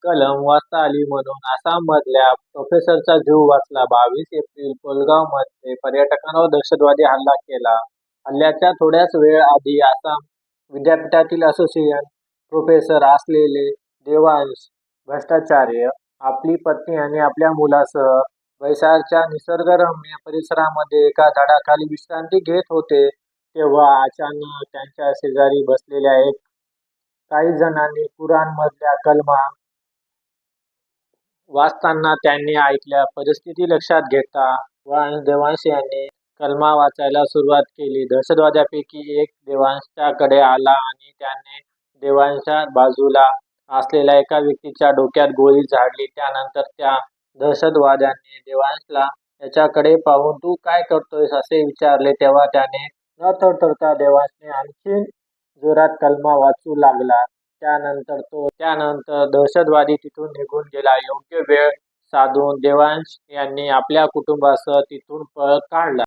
कलम वाचता आली म्हणून आसाममधल्या प्रोफेसरचा जीव वाचला. 22 एप्रिल कोलगावमध्ये पर्यटकांवर दहशतवादी हल्ला केला. हल्ल्याच्या थोड्याच वेळ आधी आसाम विद्यापीठातील असोसिएट प्रोफेसर असलेले देवांश भट्टाचार्य आपली पत्नी आणि आपल्या मुलासह वैशारच्या निसर्गरम्य परिसरामध्ये एका झाडाखाली विश्रांती घेत होते. तेव्हा अचानक त्यांच्या शेजारी बसलेल्या काही जणांनी कुराणमधल्या कलमा वाचताना त्यांनी ऐकल्या. परिस्थिती लक्षात घेता देवांश यांनी कलमा वाचायला सुरुवात केली. दहशतवाद्यांपैकी एक देवांशच्याकडे आला आणि त्याने देवांशच्या बाजूला असलेल्या एका व्यक्तीच्या डोक्यात गोळी झाडली. त्यानंतर त्या दहशतवाद्याने देवांशला त्याच्याकडे पाहून तू काय करतोयस असे विचारले. तेव्हा त्याने न थरथरता देवांशने आणखीन जोरात कलमा वाचू लागला. त्यानंतर दहशतवादी तिथून निघून गेला. योग्य वेळ साधून देवांश यांनी आपल्या कुटुंबासह तिथून पळ काढला.